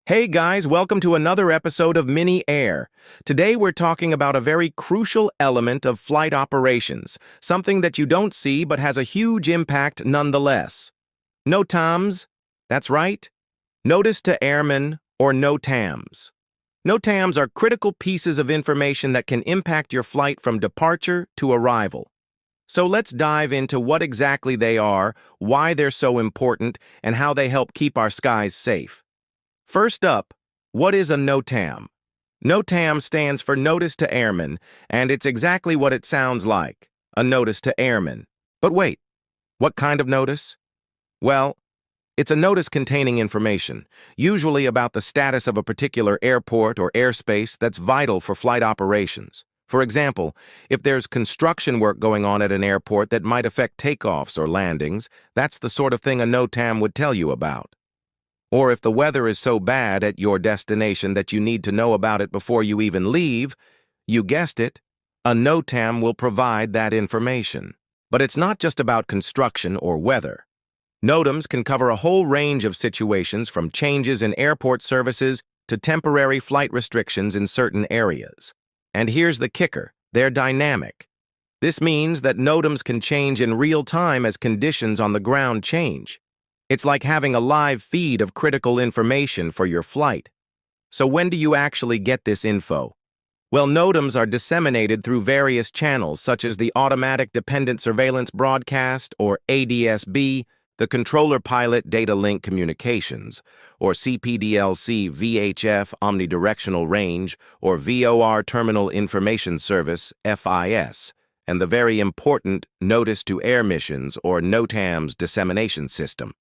Hey guys, welcome to another episode of Mini Air. Today we're talking about a very crucial element of flight operations, something that you don't see but has a huge impact nonetheless. NOTAMs, that's right, Notice to Airmen or NOTAMs. NOTAMs are critical pieces of information that can impact your flight from departure to arrival. So let's dive into what exactly they are, why they're so important, and how they help keep our skies safe. First up, what is a NOTAM? NOTAM stands for Notice to Airmen, and it's exactly what it sounds like, a notice to airmen. But wait, what kind of notice? Well, it's a notice containing information, usually about the status of a particular airport or airspace that's vital for flight operations. For example, if there's construction work going on at an airport that might affect takeoffs or landings, that's the sort of thing a NOTAM would tell you about. Or if the weather is so bad at your destination that you need to know about it before you even leave, you guessed it, a NOTAM will provide that information. But it's not just about construction or weather. NOTAMs can cover a whole range of situations from changes in airport services to temporary flight restrictions in certain areas. And here's the kicker, they're dynamic. This means that NOTAMs can change in real time as conditions on the ground change. It's like having a live feed of critical information for your flight. So when do you actually get this info? Well, NOTAMs are disseminated through various channels such as the Automatic Dependent Surveillance Broadcast, or ADSB, the Controller Pilot Data Link Communications, or CPDLC VHF Omnidirectional Range, or VOR Terminal Information Service, FIS, and the very important Notice to Air Missions, or NOTAMs dissemination system.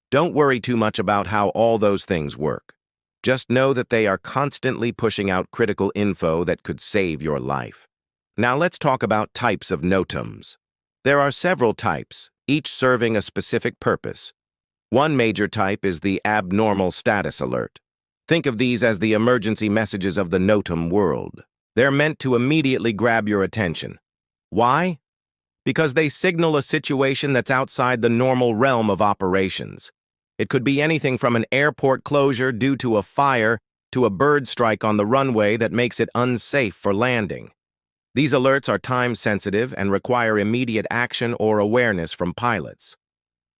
Don't worry too much about how all those things work. Just know that they are constantly pushing out critical info that could save your life. Now let's talk about types of NOTAMs. There are several types, each serving a specific purpose. One major type is the abnormal status alert. Think of these as the emergency messages of the NOTAM world. They're meant to immediately grab your attention. Why? Because they signal a situation that's outside the normal realm of operations. It could be anything from an airport closure due to a fire to a bird strike on the runway that makes it unsafe for landing. These alerts are time-sensitive and require immediate action or awareness from pilots.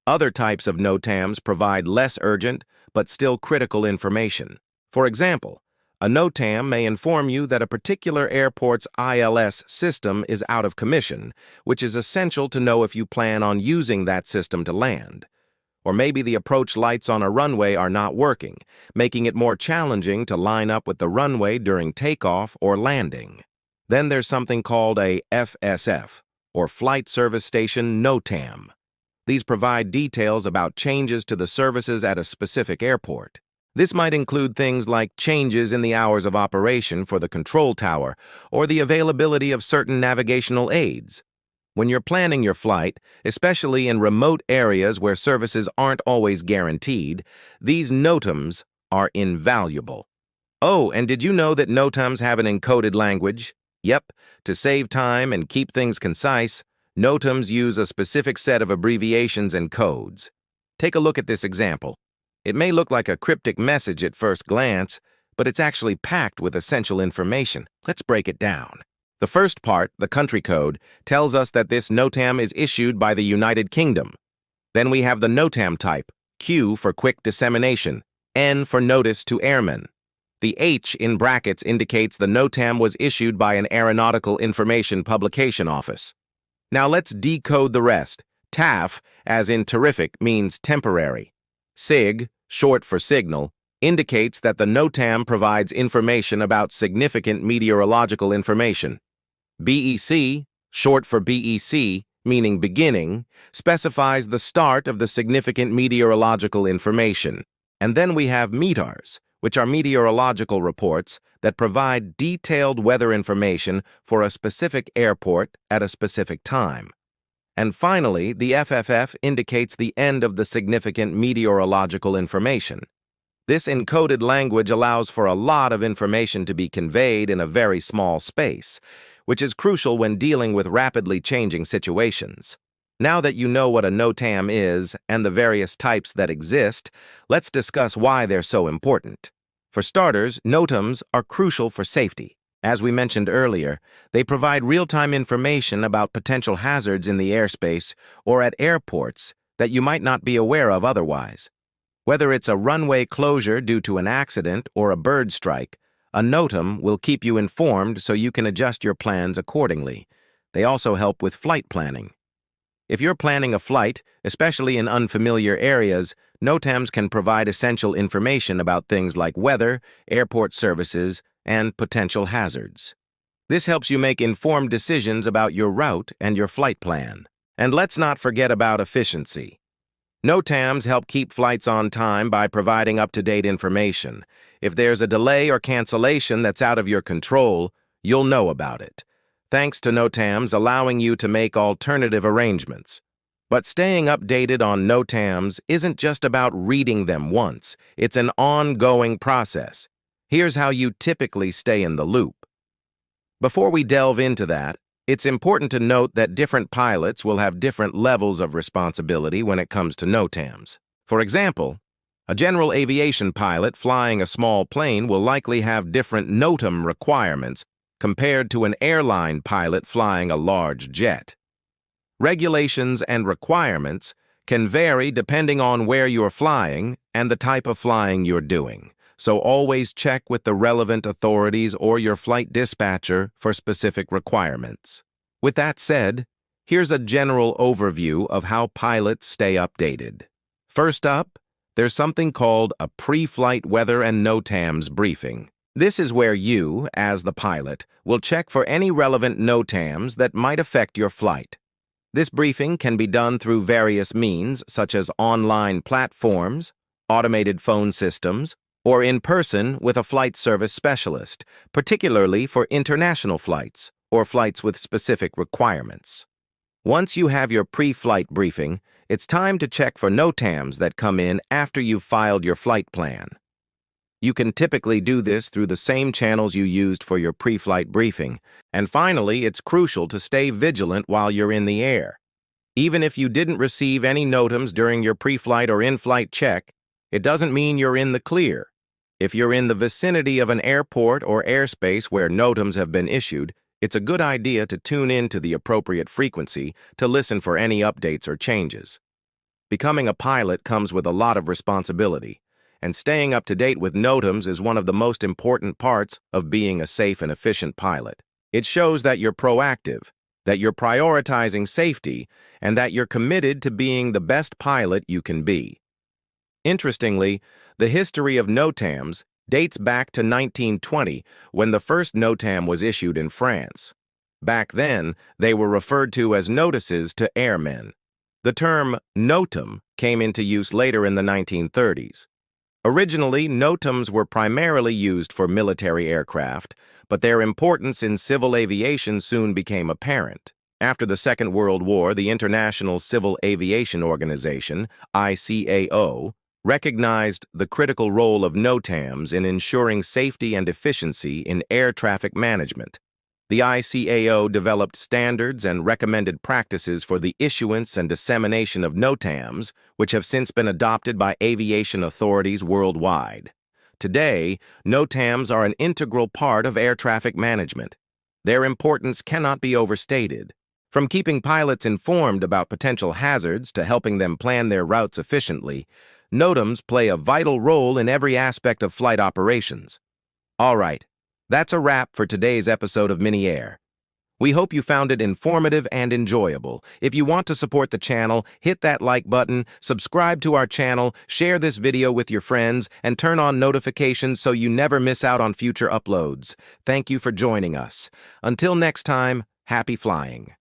Other types of NOTAMs provide less urgent but still critical information. For example, a NOTAM may inform you that a particular airport's ILS system is out of commission, which is essential to know if you plan on using that system to land. Or maybe the approach lights on a runway are not working, making it more challenging to line up with the runway during takeoff or landing. Then there's something called a FSF, or Flight Service Station NOTAM. These provide details about changes to the services at a specific airport. This might include things like changes in the hours of operation for the control tower or the availability of certain navigational aids. When you're planning your flight, especially in remote areas where services aren't always guaranteed, these NOTAMs are invaluable. Oh, and did you know that NOTAMs have an encoded language? Yep, to save time and keep things concise, NOTAMs use a specific set of abbreviations and codes. Take a look at this example. It may look like a cryptic message at first glance, but it's actually packed with essential information. Let's break it down. The first part, the country code, tells us that this NOTAM is issued by the United Kingdom. Then we have the NOTAM type, Q for quick dissemination, N for notice to airmen. The H in brackets indicates the NOTAM was issued by an Aeronautical Information Publication Office. Now let's decode the rest. TAF, as in terrific, means temporary. SIG, short for signal, indicates that the NOTAM provides information about significant meteorological information. BEC, short for BEC, meaning beginning, specifies the start of the significant meteorological information. And then we have METARs, which are meteorological reports that provide detailed weather information for a specific airport at a specific time. And finally, the FFF indicates the end of the significant meteorological information. This encoded language allows for a lot of information to be conveyed in a very small space, which is crucial when dealing with rapidly changing situations. Now that you know what a NOTAM is and the various types that exist, let's discuss why they're so important. For starters, NOTAMs are crucial for safety. As we mentioned earlier, they provide real-time information about potential hazards in the airspace or at airports that you might not be aware of otherwise. Whether it's a runway closure due to an accident or a bird strike, a NOTAM will keep you informed so you can adjust your plans accordingly. They also help with flight planning. If you're planning a flight, especially in unfamiliar areas, NOTAMs can provide essential information about things like weather, airport services, and potential hazards. This helps you make informed decisions about your route and your flight plan. And let's not forget about efficiency. NOTAMs help keep flights on time by providing up-to-date information. If there's a delay or cancellation that's out of your control, you'll know about it, thanks to NOTAMs allowing you to make alternative arrangements. But staying updated on NOTAMs isn't just about reading them once. It's an ongoing process. Here's how you typically stay in the loop. Before we delve into that, it's important to note that different pilots will have different levels of responsibility when it comes to NOTAMs. For example, a general aviation pilot flying a small plane will likely have different NOTAM requirements compared to an airline pilot flying a large jet. Regulations and requirements can vary depending on where you're flying and the type of flying you're doing, so always check with the relevant authorities or your flight dispatcher for specific requirements. With that said, here's a general overview of how pilots stay updated. First up, there's something called a pre-flight weather and NOTAMs briefing. This is where you, as the pilot, will check for any relevant NOTAMs that might affect your flight. This briefing can be done through various means, such as online platforms, automated phone systems, or in person with a flight service specialist, particularly for international flights or flights with specific requirements. Once you have your pre-flight briefing, it's time to check for NOTAMs that come in after you've filed your flight plan. You can typically do this through the same channels you used for your pre-flight briefing. And finally, it's crucial to stay vigilant while you're in the air. Even if you didn't receive any NOTAMs during your pre-flight or in-flight check, it doesn't mean you're in the clear. If you're in the vicinity of an airport or airspace where NOTAMs have been issued, it's a good idea to tune in to the appropriate frequency to listen for any updates or changes. Becoming a pilot comes with a lot of responsibility, and staying up to date with NOTAMs is one of the most important parts of being a safe and efficient pilot. It shows that you're proactive, that you're prioritizing safety, and that you're committed to being the best pilot you can be. Interestingly, the history of NOTAMs dates back to 1920, when the first NOTAM was issued in France. Back then, they were referred to as notices to airmen. The term NOTAM came into use later in the 1930s. Originally, NOTAMs were primarily used for military aircraft, but their importance in civil aviation soon became apparent. After the Second World War, the International Civil Aviation Organization, ICAO, recognized the critical role of NOTAMs in ensuring safety and efficiency in air traffic management. The ICAO developed standards and recommended practices for the issuance and dissemination of NOTAMs, which have since been adopted by aviation authorities worldwide. Today, NOTAMs are an integral part of air traffic management. Their importance cannot be overstated. From keeping pilots informed about potential hazards to helping them plan their routes efficiently, NOTAMs play a vital role in every aspect of flight operations. All right, that's a wrap for today's episode of Mini Air. We hope you found it informative and enjoyable. If you want to support the channel, hit that like button, subscribe to our channel, share this video with your friends, and turn on notifications so you never miss out on future uploads. Thank you for joining us. Until next time, happy flying.